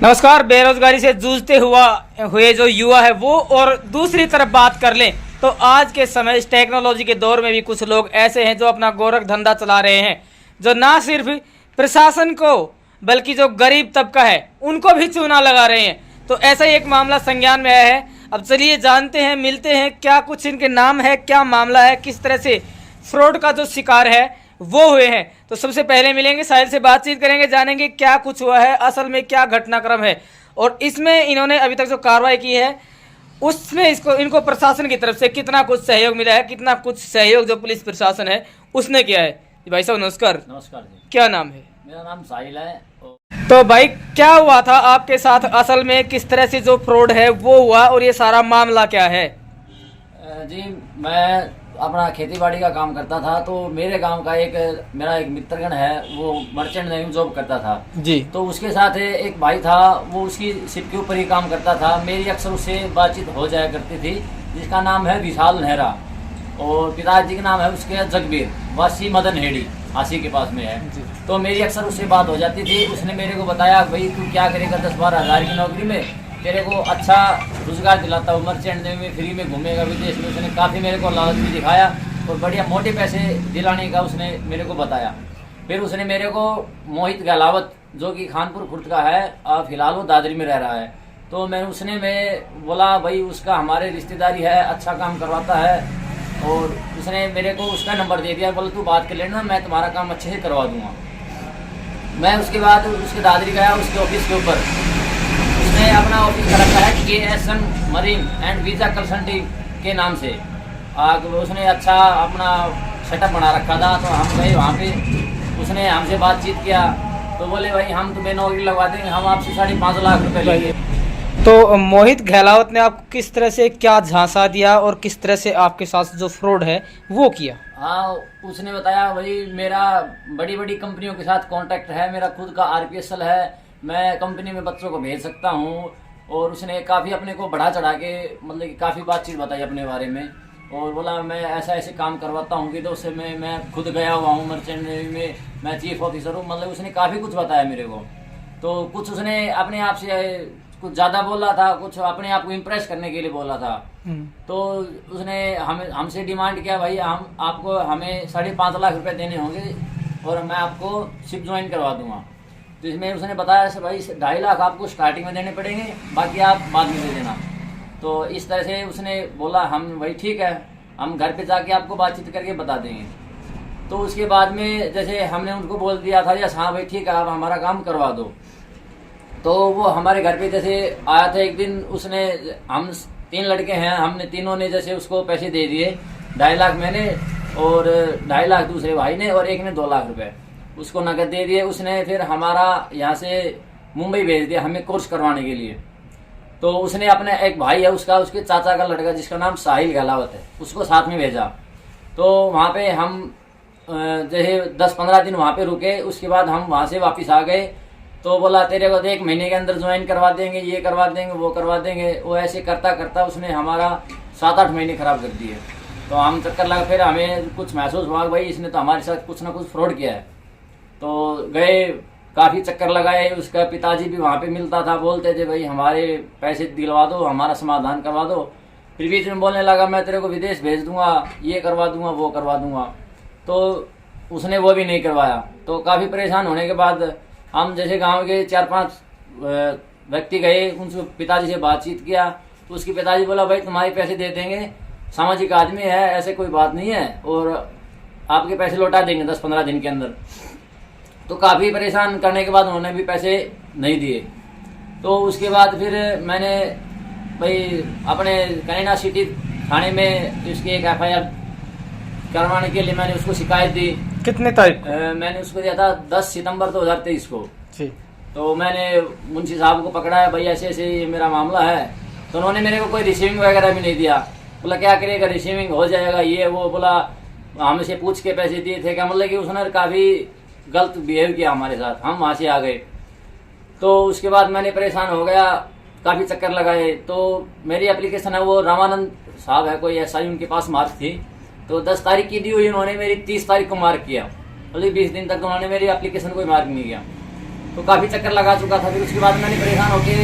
नमस्कार। बेरोजगारी से जूझते हुए जो युवा है वो, और दूसरी तरफ बात कर लें तो आज के समय इस टेक्नोलॉजी के दौर में भी कुछ लोग ऐसे हैं जो अपना गोरख धंधा चला रहे हैं, जो ना सिर्फ प्रशासन को बल्कि जो गरीब तबका है उनको भी चूना लगा रहे हैं। तो ऐसा ही एक मामला संज्ञान में आया है। अब चलिए जानते हैं, मिलते हैं, क्या कुछ इनके नाम है, क्या मामला है, किस तरह से फ्रॉड का जो शिकार है वो हुए हैं। तो सबसे पहले मिलेंगे, साहिल से बातचीत करेंगे, जानेंगे क्या कुछ हुआ है, असल में क्या घटनाक्रम है और इसमें इन्होंने अभी तक जो कार्रवाई की है उसमें इनको प्रशासन की तरफ से कितना कुछ सहयोग मिला है, कितना कुछ सहयोग जो पुलिस प्रशासन है उसने किया है। भाई साहब नमस्कार। नमस्कार जी। क्या नाम है? मेरा नाम साहिल है। तो भाई क्या हुआ था आपके साथ, असल में किस तरह से जो फ्रॉड है वो हुआ और ये सारा मामला क्या है? जी, मैं अपना खेती-बाड़ी का काम करता था। तो मेरे गांव का मेरा एक मित्रगण है, वो मर्चेंट नेवी में जॉब करता था जी। तो उसके साथ एक भाई था, वो उसकी शिप के ऊपर ही काम करता था। मेरी अक्सर उससे बातचीत हो जाया करती थी, जिसका नाम है विशाल नेहरा और पिताजी का नाम है उसके जगबीर, वासी मदन हेड़ी, हासी के पास में है। तो मेरी अक्सर उससे बात हो जाती थी। उसने मेरे को बताया, भाई तू क्या करेगा 10-12 हज़ार की नौकरी में, तेरे को अच्छा रोजगार दिलाता हूँ, मर्चेंट नेवी में फ्री में घूमेगा विदेश में। उसने काफ़ी मेरे को लालच भी दिखाया और बढ़िया मोटे पैसे दिलाने का उसने मेरे को बताया। फिर उसने मेरे को मोहित गहलावत, जो कि खानपुर खुर्द का है, फिलहाल वो दादरी में रह रहा है, तो मैं बोला भाई उसका हमारे रिश्तेदारी है, अच्छा काम करवाता है, और उसने मेरे को उसका नंबर दे दिया। बोला तू बात कर लेना, मैं तुम्हारा काम अच्छे से करवा दूंगा। मैं उसके बाद उसके दादरी गया, उसके ऑफिस के ऊपर उसने अपना ऑफिस कर रखा है KSN marine and visa consulting के नाम से। उसने अच्छा अपना सेटअप बना रखा था। तो हम गए वहाँ पे, उसने हमसे बातचीत किया तो बोले भाई हम तुम्हें नौकरी लगवा देंगे, हम आपसे 5.5 लाख रुपए लेंगे। तो मोहित गहलावत ने आपको किस तरह से क्या झांसा दिया और किस तरह से आपके साथ जो फ्रॉड है वो किया? हाँ, उसने बताया भाई मेरा बड़ी बड़ी कंपनियों के साथ कांटेक्ट है, मेरा खुद का RPSL है, मैं कंपनी में बच्चों को भेज सकता हूँ। और उसने काफ़ी अपने को बढ़ा चढ़ा के, मतलब कि काफ़ी बातचीत बताई अपने बारे में, और बोला मैं ऐसा ऐसे काम करवाता हूँ कि तो उससे मैं खुद गया हुआ हूँ मर्चेंट नेवी में, मैं चीफ ऑफिसर हूँ। मतलब उसने काफ़ी कुछ बताया मेरे को। तो कुछ उसने अपने आप से कुछ ज़्यादा बोला था, कुछ अपने आप को इम्प्रेस करने के लिए बोला था। तो उसने हमसे डिमांड किया, भाई हमें 5.5 लाख रुपए देने होंगे और मैं आपको शिप ज्वाइन करवा दूंगा। तो इसमें उसने बताया से भाई 2.5 लाख आपको स्टार्टिंग में देने पड़ेंगे, बाकी आप बाद में दे देना। तो इस तरह से उसने बोला। हम भाई ठीक है, हम घर पे जाके आपको बातचीत करके बता देंगे। तो उसके बाद में जैसे हमने उनको बोल दिया था, यस हाँ भाई ठीक है, आप हमारा काम करवा दो। तो वो हमारे घर पे जैसे आया था एक दिन, उसने, हम 3 लड़के हैं, हमने तीनों ने जैसे उसको पैसे दे दिए, 2.5 लाख मैंने और 2.5 लाख दूसरे भाई ने, और एक ने 2 लाख रुपए उसको नकद दे दिए। उसने फिर हमारा यहाँ से मुंबई भेज दिया हमें कोर्स करवाने के लिए। तो उसने अपने एक भाई है उसका, उसके चाचा का लड़का जिसका नाम साहिल गहलावत है, उसको साथ में भेजा। तो वहाँ पे हम जैसे 10-15 दिन वहाँ पे रुके। उसके बाद हम वहाँ से वापस आ गए। तो बोला तेरे को 1 महीने के अंदर ज्वाइन करवा देंगे, ये करवा देंगे, वो करवा देंगे। वो ऐसे करता करता उसने हमारा 7-8 महीने खराब कर दिए। तो हम चक्कर लगा, फिर हमें कुछ महसूस हुआ भाई इसने तो हमारे साथ कुछ ना कुछ फ्रॉड किया है। तो गए, काफ़ी चक्कर लगाए। उसका पिताजी भी वहाँ पे मिलता था, बोलते थे भाई हमारे पैसे दिलवा दो, हमारा समाधान करवा दो। फिर बीच में बोलने लगा मैं तेरे को विदेश भेज दूंगा, ये करवा दूंगा, वो करवा दूंगा। तो उसने वो भी नहीं करवाया। तो काफ़ी परेशान होने के बाद हम जैसे गांव के 4-5 व्यक्ति गए, उनसे पिताजी से बातचीत किया। तो उसके पिताजी बोला भाई तुम्हारे पैसे दे देंगे, सामाजिक आदमी है, ऐसे कोई बात नहीं है, और आपके पैसे लौटा देंगे 10-15 दिन के अंदर। तो काफ़ी परेशान करने के बाद उन्होंने भी पैसे नहीं दिए। तो उसके बाद फिर मैंने भाई अपने कनीना सिटी थाने में उसकी एक FIR करवाने के लिए मैंने उसको शिकायत दी। कितने तारीख? मैंने उसको दिया था 10 सितंबर 2023 को जी। तो मैंने मुंशी साहब को पकड़ा है, भाई ऐसे ऐसे ये मेरा मामला है। तो उन्होंने मेरे को कोई रिसीविंग वगैरह भी नहीं दिया। बोला क्या करेगा, रिसीविंग हो जाएगा ये वो। बोला हमसे पूछ के पैसे दिए थे क्या, मतलब कि उसने काफ़ी गलत बिहेव किया हमारे साथ। हम वहाँ से आ गए। तो उसके बाद मैंने परेशान हो गया, काफ़ी चक्कर लगाए। तो मेरी एप्लीकेशन है, वो रामानंद साहब है कोई SI, उनके पास मार्क थी। तो 10 तारीख की दी हुई, उन्होंने मेरी 30 तारीख को मार्क किया। मतलब 20 दिन तक उन्होंने मेरी एप्लीकेशन कोई मार्क नहीं किया। तो काफ़ी चक्कर लगा चुका था। फिर उसके बाद मैंने परेशान होके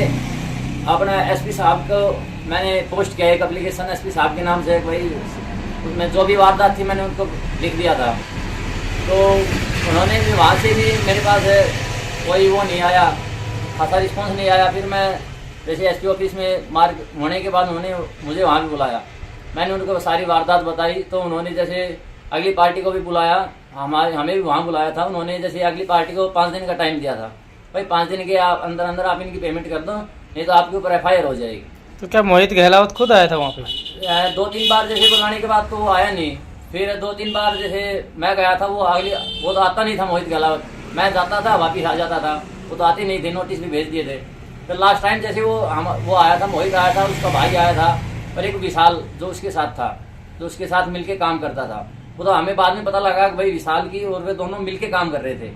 अपना एसपी साहब को मैंने पोस्ट किया एक एप्लीकेशन एसपी साहब के नाम से, भाई उसमें जो भी वारदात थी मैंने उनको लिख दिया था। तो उन्होंने भी वहाँ से भी मेरे पास कोई वो नहीं आया, खासा रिस्पॉन्स नहीं आया। फिर मैं जैसे एसपी ऑफिस में मार होने के बाद उन्होंने मुझे वहाँ भी बुलाया, मैंने उनको सारी वारदात बताई। तो उन्होंने जैसे अगली पार्टी को भी बुलाया, हमें भी वहाँ बुलाया था। उन्होंने जैसे अगली पार्टी को 5 दिन का टाइम दिया था, भाई 5 दिन के अंदर आप इनकी पेमेंट कर दो, नहीं तो आपके ऊपर FIR हो जाएगी। तो क्या मोहित गहलावत खुद आया था वहाँ पे? 2-3 बार जैसे बुलाने के बाद तो वो आया नहीं। फिर 2-3 बार जैसे मैं गया था, वो तो आता नहीं था मोहित गहलावत, मैं जाता था वापिस आ जाता था, वो तो आते नहीं थे, नोटिस भी भेज दिए थे। फिर लास्ट टाइम जैसे वो आया था, मोहित आया था, उसका भाई आया था और एक विशाल जो उसके साथ था, जो उसके साथ मिलके काम करता था। वो तो हमें बाद में पता लगा कि भाई विशाल की और वे दोनों मिलके काम कर रहे थे।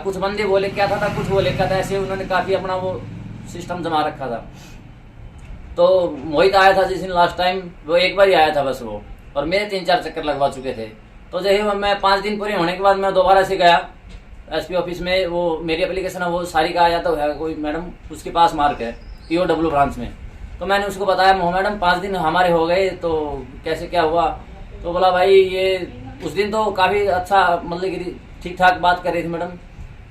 कुछ बंदे बोले क्या था, कुछ बोले क्या था, ऐसे उन्होंने काफ़ी अपना वो सिस्टम जमा रखा था। तो मोहित आया था जिस दिन लास्ट टाइम, वो एक बार ही आया था बस वो, और मेरे 3-4 चक्कर लगवा चुके थे। तो जैसे मैं 5 दिन पूरे होने के बाद मैं दोबारा से गया एसपी ऑफिस में, वो मेरी एप्लीकेशन है वो सारी का आया तो है, कोई मैडम उसके पास मार्क है POW ब्रांच में। तो मैंने उसको बताया मैडम 5 दिन हमारे हो गए, तो कैसे क्या हुआ? तो बोला भाई ये उस दिन तो काफ़ी अच्छा मतलब कि ठीक ठाक बात कर रही थी मैडम।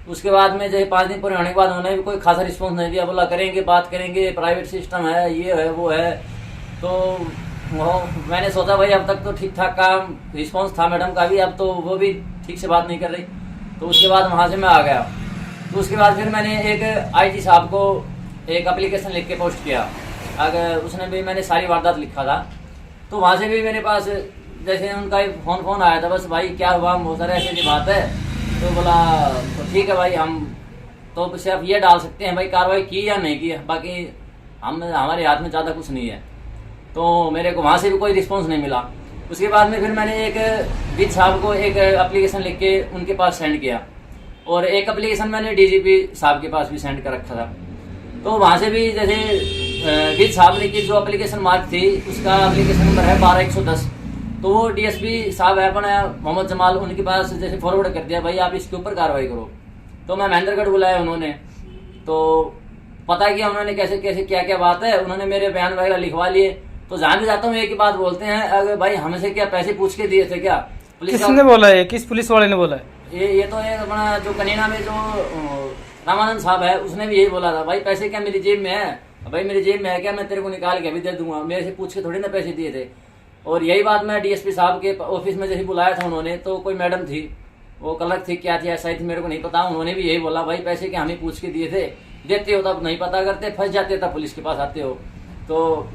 उसके बाद में जैसे 5 दिन पूरे होने के बाद उन्होंने भी कोई खासा रिस्पॉन्स नहीं दिया, बोला करेंगे बात करेंगे, प्राइवेट सिस्टम है, ये है वो है। तो वो मैंने सोचा भाई अब तक तो ठीक ठाक काम रिस्पॉन्स था मैडम का भी, अब तो वो भी ठीक से बात नहीं कर रही। तो उसके बाद वहाँ से मैं आ गया। तो उसके बाद फिर मैंने एक IT साहब को एक एप्लीकेशन लिख के पोस्ट किया, अगर उसने भी मैंने सारी वारदात लिखा था। तो वहाँ से भी मेरे पास जैसे उनका फ़ोन आया था, बस भाई क्या हुआ, बहुत सारे ऐसी बात है। तो बोला तो ठीक है भाई, हम तो सिर्फ ये डाल सकते हैं भाई कार्रवाई की या नहीं की है, बाकी हमारे हाथ में ज़्यादा कुछ नहीं है। तो मेरे को वहाँ से भी कोई रिस्पॉन्स नहीं मिला। उसके बाद में फिर मैंने एक विज साहब को एक एप्लीकेशन लिख के उनके पास सेंड किया, और एक एप्लीकेशन मैंने DGP साहब के पास भी सेंड कर रखा था। तो वहाँ से भी जैसे विज साहब ने की जो एप्लीकेशन मार्क थी उसका एप्लीकेशन नंबर है 12110, तो वो DSP साहब है अपना मोहम्मद जमाल, उनके पास जैसे फॉरवर्ड कर दिया भाई आप इसके ऊपर कार्रवाई करो। तो मैं महेंद्रगढ़ बुलाया उन्होंने, तो पता किया उन्होंने कैसे कैसे क्या क्या बात है, उन्होंने मेरे बयान वगैरह लिखवा लिए। तो जहाँ भी जाता हूँ एक ही बात बोलते हैं, अगर भाई हमसे क्या पैसे पूछ के दिए थे क्या? किसने बोला है, किस पुलिस वाले ने बोला है? ये तो है अपना जो कनीना में जो रामानंद साहब है उसने भी यही बोला था, भाई पैसे क्या मेरी जेब में है? भाई मेरी जेब में है क्या, मैं तेरे को निकाल के अभी दे दूंगा, मेरे से पूछ के थोड़ी ना पैसे दिए थे। और यही बात मैं DSP साहब के ऑफिस में जैसे बुलाया था उन्होंने, तो कोई मैडम थी, वो कलर थी क्या थी ऐसा थी मेरे को नहीं पता, उन्होंने भी यही बोला भाई पैसे क्या हमें पूछ के दिए थे, देते हो तब नहीं पता करते, फंस जाते तब पुलिस के पास आते हो। तो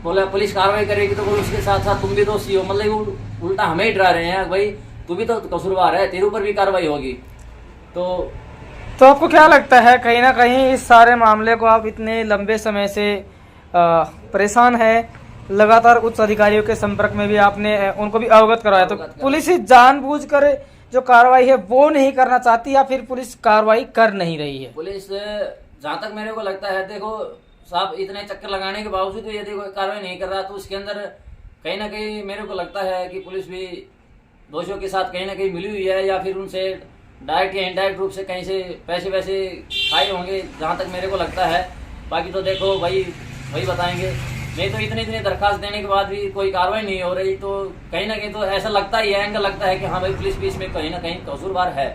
बोला पुलिस कार्रवाई करेगी तो बोले उसके साथ साथ तुम भी दोषी हो, मतलब उल्टा हमें ही डरा रहे हैं भाई तू भी तो कसूरवार है, तेरे ऊपर भी कार्रवाई होगी। तो आपको क्या लगता है कहीं ना कहीं इस सारे मामले को आप इतने लंबे समय से परेशान है, लगातार उच्च अधिकारियों के संपर्क में भी आपने उनको भी अवगत करवाया, तो पुलिस जानबूझकर जो कार्रवाई है वो नहीं करना चाहती या फिर पुलिस कार्रवाई कर नहीं रही है? पुलिस जहाँ तक मेरे को लगता है, देखो साहब इतने चक्कर लगाने के बावजूद तो यदि कोई कार्रवाई नहीं कर रहा तो उसके अंदर कहीं ना कहीं मेरे को लगता है कि पुलिस भी दोषियों के साथ कहीं ना कहीं मिली हुई है, या फिर उनसे डायरेक्ट या इनडायरेक्ट रूप से कहीं से पैसे वैसे खाए होंगे, जहाँ तक मेरे को लगता है। बाकी तो देखो भाई वही बताएंगे। नहीं तो इतनी दरखास्त देने के बाद भी कोई कार्रवाई नहीं हो रही, तो कहीं ना कहीं तो ऐसा लगता ही है, एंगल लगता है कि हाँ भाई पुलिस भी इसमें कहीं ना कहीं कसूरवार है।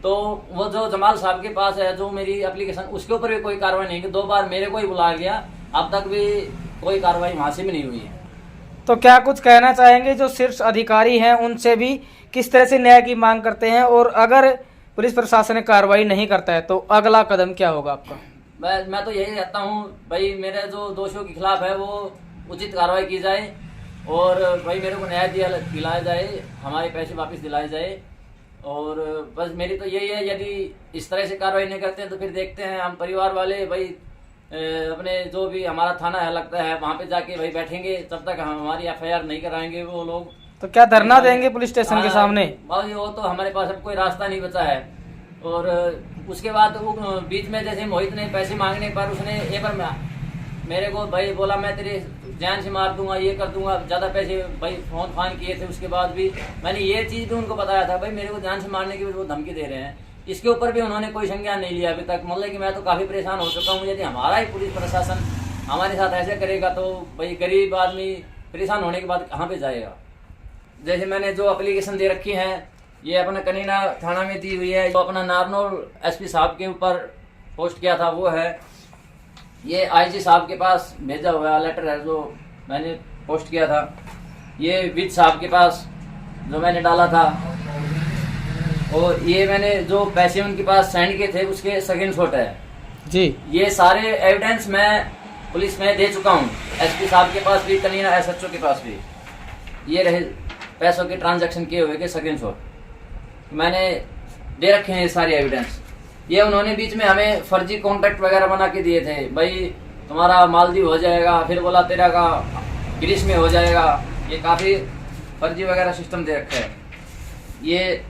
तो वो जो जमाल साहब के पास है जो मेरी एप्लीकेशन, उसके ऊपर भी कोई कार्रवाई नहीं की, 2 बार मेरे को ही बुलाया गया, अब तक भी कोई कार्रवाई वहाँ से भी नहीं हुई है। तो क्या कुछ कहना चाहेंगे जो शीर्ष अधिकारी हैं उनसे भी किस तरह से न्याय की मांग करते हैं, और अगर पुलिस प्रशासन कार्रवाई नहीं करता है तो अगला कदम क्या होगा आपका? मैं तो यही कहता हूँ भाई मेरे जो दोषियों के खिलाफ है वो उचित कार्रवाई की जाए, और भाई मेरे को न्याय दिलाया जाए, हमारे पैसे वापस दिलाए जाए। और बस मेरी तो यही है, यदि इस तरह से कार्रवाई नहीं करते हैं तो फिर देखते हैं हम परिवार वाले भाई अपने जो भी हमारा थाना है लगता है वहाँ पे जाके भाई बैठेंगे, तब तक हम हमारी FIR नहीं कराएंगे वो लोग। तो क्या धरना देंगे पुलिस स्टेशन के सामने? भाई वो तो हमारे पास अब कोई रास्ता नहीं बचा है। और उसके बाद वो बीच में जैसे मोहित ने पैसे मांगने पर उसने एक बार मेरे को भाई बोला मैं तेरे जान से मार दूंगा, ये कर दूंगा, ज़्यादा पैसे भाई फोन किए थे। उसके बाद भी मैंने ये चीज़ भी उनको बताया था भाई मेरे को जान से मारने की वो धमकी दे रहे हैं, इसके ऊपर भी उन्होंने कोई संज्ञान नहीं लिया अभी तक। मतलब कि मैं तो काफ़ी परेशान हो चुका हूँ। यदि हमारा ही पुलिस प्रशासन हमारे साथ ऐसे करेगा तो भाई गरीब आदमी परेशान होने के बाद कहाँ पे जाएगा। जैसे मैंने जो एप्लीकेशन दे रखी है ये अपना कनीना थाना में दी हुई है, जो अपना नारनौल एसपी साहब के ऊपर पोस्ट किया था वो है, ये आईजी साहब के पास भेजा हुआ लेटर है जो मैंने पोस्ट किया था, ये विद साहब के पास जो मैंने डाला था, और ये मैंने जो पैसे उनके पास सेंड किए थे उसके स्क्रीनशॉट है जी। ये सारे एविडेंस मैं पुलिस में दे चुका हूँ, एसपी साहब के पास भी, कनीना एसएचओ के पास भी। ये रहे पैसों के ट्रांजैक्शन किए हुए के स्क्रीनशॉट मैंने दे रखे हैं, ये सारे एविडेंस। ये उन्होंने बीच में हमें फर्जी कॉन्ट्रैक्ट वगैरह बना के दिए थे, भाई तुम्हारा मालदीव हो जाएगा, फिर बोला तेरा का ग्रीस में हो जाएगा। ये काफ़ी फर्जी वगैरह सिस्टम दे रखा है। ये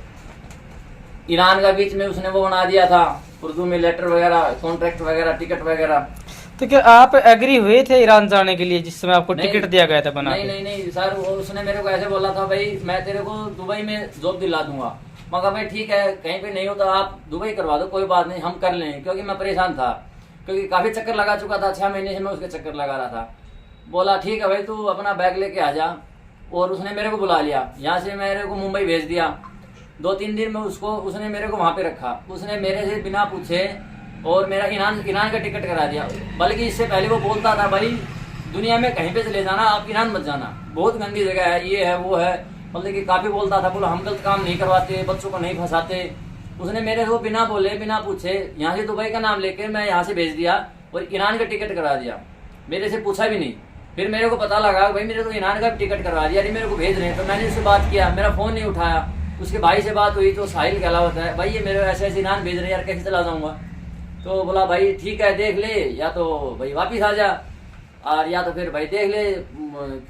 ईरान का बीच में उसने वो बना दिया था, उर्दू में लेटर वगैरह, कॉन्ट्रैक्ट वगैरह, टिकट वगैरह। तो क्या आप एग्री हुए थे ईरान जाने के लिए जिस समय आपको टिकट दिया गया था बना के? नहीं सर, उसने मेरे को ऐसे बोला था भाई मैं तेरे को दुबई में जॉब दिला दूंगा। मैं कहा भाई ठीक है, कहीं पे नहीं हो तो आप दुबई करवा दो, कोई बात नहीं, हम कर लें। क्योंकि मैं परेशान था, क्योंकि काफ़ी चक्कर लगा चुका था, 6 महीने से मैं उसके चक्कर लगा रहा था। बोला ठीक है भाई तू अपना बैग लेके आ जा, और उसने मेरे को बुला लिया। यहाँ से मेरे को मुंबई भेज दिया। 2-3 दिन में उसने मेरे को वहाँ पे रखा। उसने मेरे से बिना पूछे और मेरा ईरान का टिकट करा दिया। बल्कि इससे पहले वो बोलता था भाई दुनिया में कहीं पे चले जाना, आप ईरान मत जाना, बहुत गंदी जगह है, ये है वो है। मतलब कि काफ़ी बोलता था, बोला हम गलत काम नहीं करवाते, बच्चों को नहीं फंसाते। उसने मेरे को बिना बोले बिना पूछे यहाँ से दुबई का नाम लेके मैं यहाँ से भेज दिया और ईरान का टिकट करा दिया, मेरे से पूछा भी नहीं। फिर मेरे को पता लगा भाई मेरे को ईरान का टिकट करवा दिया, मेरे को भेज रहे हैं। तो मैंने उससे बात किया, मेरा फ़ोन नहीं उठाया। उसके भाई से बात हुई तो साहिल कहला होता है, भाई ये मेरे ऐसे ईरान भेज रहे हैं यार, कैसे चला जाऊँगा। तो बोला भाई ठीक है देख ले, या तो भाई वापिस आ जा, और या तो फिर भाई देख ले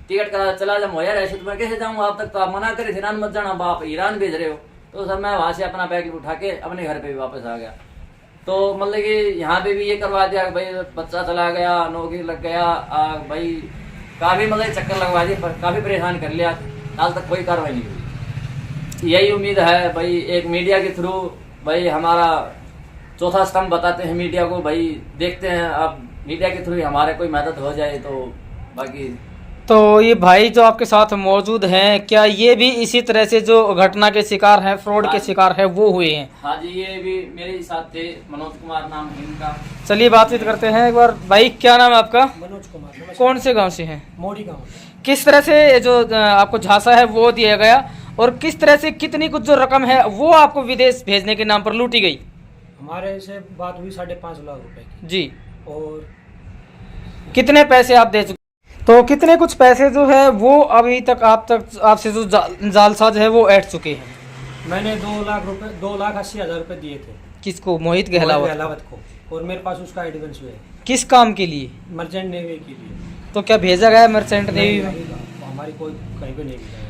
टिकट करा चला जा। यार ऐसे तो मैं कैसे जाऊँगा, अब तक तो आप मना करे ईरान मत जाना, आप ईरान भेज रहे हो। तो सर मैं वहाँ से अपना बैग उठा के अपने घर पे भी वापस आ गया। तो मतलब कि यहाँ पे भी ये करवा दिया, भाई बच्चा चला गया, नौकरी लग गया, भाई काफ़ी मतलब चक्कर लगवा दिए, काफ़ी परेशान कर लिया। हाल तक कोई कार्रवाई नहीं हुई। यही उम्मीद है भाई एक मीडिया के थ्रू, भाई हमारा चौथा स्तंभ बताते हैं मीडिया को, भाई देखते हैं अब मीडिया के थ्रू हमारे कोई मदद हो जाए तो। बाकी तो ये भाई जो आपके साथ मौजूद हैं, क्या ये भी इसी तरह से जो घटना के शिकार हैं, फ्रॉड के शिकार है वो हुए हैं? हाँ जी, ये भी मेरे साथ थे, मनोज कुमार नाम है इनका। चलिए बातचीत करते हैं एक बार। भाई क्या नाम है आपका? मनोज कुमार। कौन से गांव से हैं? मोड़ी गांव। किस तरह से जो आपको झांसा है वो दिया गया, और किस तरह से कितनी कुछ जो रकम है वो आपको विदेश भेजने के नाम पर लूटी गई? हमारे से बात हुई 5.5 लाख रुपए की जी। और कितने पैसे आप दे चुके? तो कितने कुछ पैसे जो है वो अभी तक आपसे जो जालसाज है वो ऐड चुके हैं? मैंने 2,80,000 रुपए दिए थे। किसको? मोहित गहलावत को। और मेरे पास उसका एडवांस है। किस काम के लिए? मर्चेंट नेवी के लिए। तो क्या भेजा गया मर्चेंट नेवी में? हमारी कोई कहीं पे नहीं भेजा है।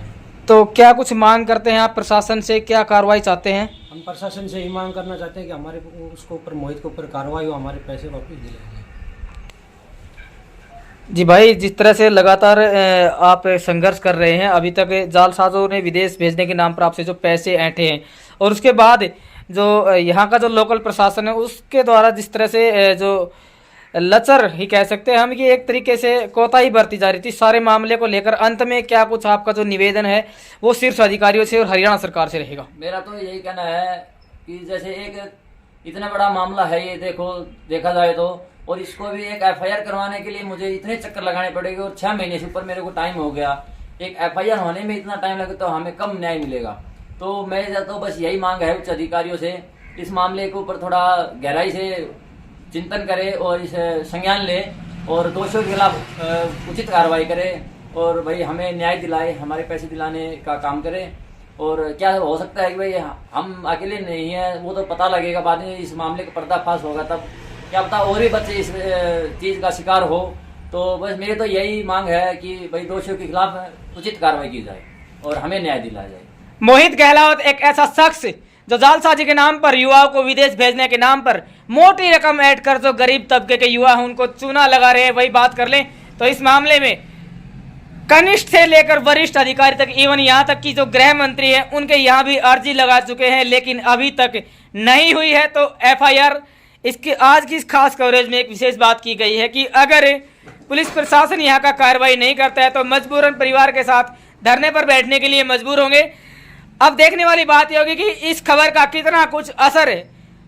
तो क्या कुछ मांग करते हैं आप प्रशासन से, क्या कार्रवाई चाहते हैं? हम प्रशासन से ही मांग करना चाहते हैं कि हमारे उसके ऊपर, मोहित के ऊपर कार्रवाई हो, हमारे पैसे वापस दिलाए। जी भाई, जिस तरह से लगातार आप संघर्ष कर रहे हैं, अभी तक जालसाजों ने विदेश भेजने के नाम पर आपसे जो पैसे ऐंठे हैं, और उसके बाद जो यहाँ का जो लोकल प्रशासन है उसके द्वारा जिस तरह से जो लचर ही कह सकते हैं हम, कि एक तरीके से कोताही बरती जा रही थी सारे मामले को लेकर। अंत में क्या कुछ आपका जो निवेदन है वो शीर्ष अधिकारियों से और हरियाणा सरकार से रहेगा? मेरा तो यही कहना है कि जैसे एक इतना बड़ा मामला है ये, देखा जाए तो, और इसको भी एक एफआईआर करवाने के लिए मुझे इतने चक्कर लगाने पड़ेंगे, और 6 महीने से ऊपर मेरे को टाइम हो गया। एक एफआईआर होने में इतना टाइम लगे तो हमें कम न्याय मिलेगा। तो मैं तो बस यही मांग है उच्च अधिकारियों से, इस मामले के ऊपर थोड़ा गहराई से चिंतन करे और इसे संज्ञान ले, और दोषियों के खिलाफ उचित कार्रवाई करे, और भाई हमें न्याय दिलाए, हमारे पैसे दिलाने का काम करे। और क्या हो सकता है कि भाई हम अकेले नहीं है, वो तो पता लगेगा बाद में, इस मामले का पर्दाफाश होगा तब क्या पता और भी बच्चे इस चीज़ का शिकार हो। तो बस मेरी तो यही मांग है कि भाई दोषियों के खिलाफ उचित कार्रवाई की जाए और हमें न्याय दिलाया जाए। मोहित गहलावत एक ऐसा शख्स जो जालसाजी के नाम पर युवाओं को विदेश भेजने के नाम पर मोटी रकम ऐड कर जो गरीब तबके के युवा हैं उनको चूना लगा रहे हैं। वही बात कर लें तो इस मामले में कनिष्ठ से लेकर वरिष्ठ अधिकारी तक, इवन यहाँ तक कि जो गृह मंत्री हैं उनके यहाँ भी अर्जी लगा चुके हैं, लेकिन अभी तक नहीं हुई है तो एफआईआर। इसके आज की इस खास कवरेज में एक विशेष बात की गई है कि अगर पुलिस प्रशासन यहाँ का कार्रवाई नहीं करता है तो मजबूरन परिवार के साथ धरने पर बैठने के लिए मजबूर होंगे। अब देखने वाली बात यह होगी कि इस खबर का कितना कुछ असर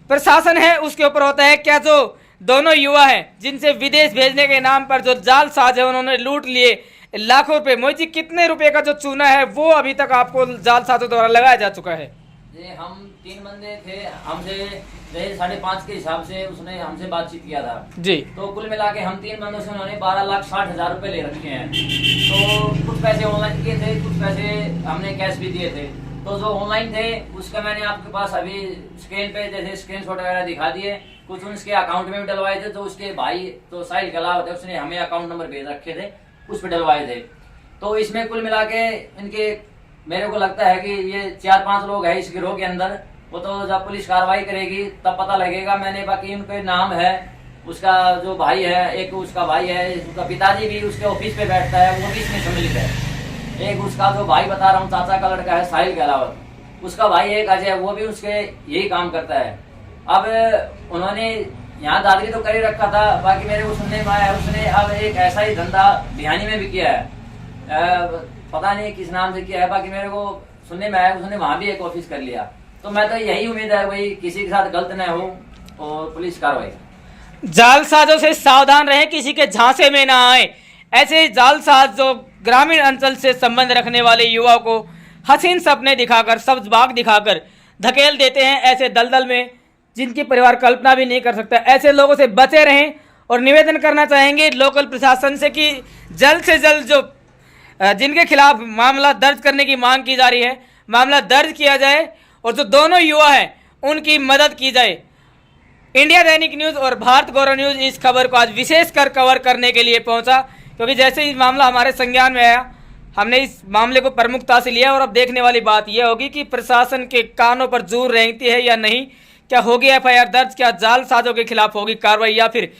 प्रशासन है उसके ऊपर होता है। क्या जो दोनों युवा हैं जिनसे विदेश भेजने के नाम पर जो जाल साज है उन्होंने लूट लिए लाखों रुपए, मोहित जी कितने रुपए का जो चूना है वो अभी तक आपको जाल साजों द्वारा लगाया जा चुका है? जी हम 3 बंदे थे, हमसे 5.5 के हिसाब से उसने हमसे बातचीत किया था जी। तो कुल मिला के हम 3 बंदों से उन्होंने 12,60,000 रुपए ले रखे हैं। तो कुछ पैसे ऑनलाइन किए थे, कुछ पैसे हमने कैश भी दिए थे। तो जो ऑनलाइन थे उसका मैंने आपके पास अभी स्क्रीन पे जैसे स्क्रीनशॉट वगैरह दिखा दिए, कुछ उसके अकाउंट में भी डलवाए थे। तो उसके भाई तो साहिल गलावत है, उसने हमें अकाउंट नंबर भेज रखे थे, उस पर डलवाए थे। तो इसमें कुल मिला के इनके मेरे को लगता है कि ये 4-5 लोग हैं इस गिरोह के अंदर। वो तो जब पुलिस कार्रवाई करेगी तब पता लगेगा। मैंने बाकी उनके नाम है, उसका जो भाई है, एक उसका भाई है, उसका पिताजी भी उसके ऑफिस पे बैठता है, वो भी इसमें सम्मिलित है। एक उसका जो भाई बता रहा हूँ चाचा का लड़का है साहिल गहलावत, उसका भाई एक अजय, वो भी उसके यही काम करता है। अब उन्होंने यहाँ दादरी तो कर ही रखा था, बाकी मेरे को सुनने में आया उसने अब एक ऐसा ही धंधा बिहानी में भी किया है, पता नहीं किस नाम से किया है, बाकी मेरे को सुनने में आया उसने वहां भी एक ऑफिस कर लिया। तो मैं तो यही उम्मीद है भाई किसी के साथ गलत न हो और पुलिस कार्रवाई। जालसाजों से सावधान रहें, किसी के झांसे में ना आए। ऐसे जालसाज जो ग्रामीण अंचल से संबंध रखने वाले युवाओं को हसीन सपने दिखाकर, सब्ज बाग दिखाकर धकेल देते हैं ऐसे दलदल में जिनकी परिवार कल्पना भी नहीं कर सकता। ऐसे लोगों से बचे रहें और निवेदन करना चाहेंगे लोकल प्रशासन से कि जल्द से जल्द जो जिनके खिलाफ मामला दर्ज करने की मांग की जा रही है, मामला दर्ज किया जाए और जो दोनों युवा हैं उनकी मदद की जाए। इंडिया दैनिक न्यूज़ और भारत गौरव न्यूज़ इस खबर को आज विशेष कर कवर करने के लिए पहुंचा, क्योंकि जैसे ही मामला हमारे संज्ञान में आया हमने इस मामले को प्रमुखता से लिया। और अब देखने वाली बात यह होगी कि प्रशासन के कानों पर जूर रेंगती है या नहीं, क्या होगी एफआईआर दर्ज, क्या जालसाजों के खिलाफ होगी कार्रवाई, या फिर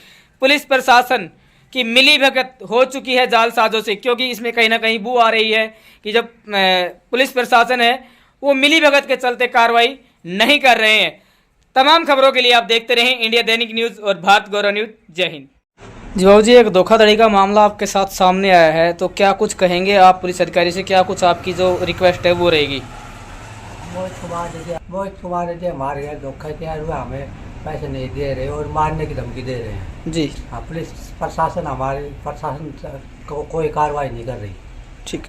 पुलिस प्रशासन की मिली भगत हो चुकी है जालसाजों से। क्योंकि इसमें कहीं ना कहीं बू आ रही है कि जब पुलिस प्रशासन है वो मिली भगत के चलते कार्रवाई नहीं कर रहे हैं। तमाम खबरों के लिए आप देखते रहें इंडिया दैनिक न्यूज़ और भारत गौरव न्यूज़। जय हिंद। जी बाबू जी, एक धोखाधड़ी का मामला आपके साथ सामने आया है, तो क्या कुछ कहेंगे आप पुलिस अधिकारी से, क्या कुछ आपकी जो रिक्वेस्ट है वो रहेगी? मोहित कुमार जी हमारे घर धोखा दिया हुआ, हमें पैसे नहीं दे रहे और मारने की धमकी दे रहे हैं जी। हाँ, पुलिस प्रशासन हमारे प्रशासन को कोई कार्रवाई नहीं कर रही। ठीक।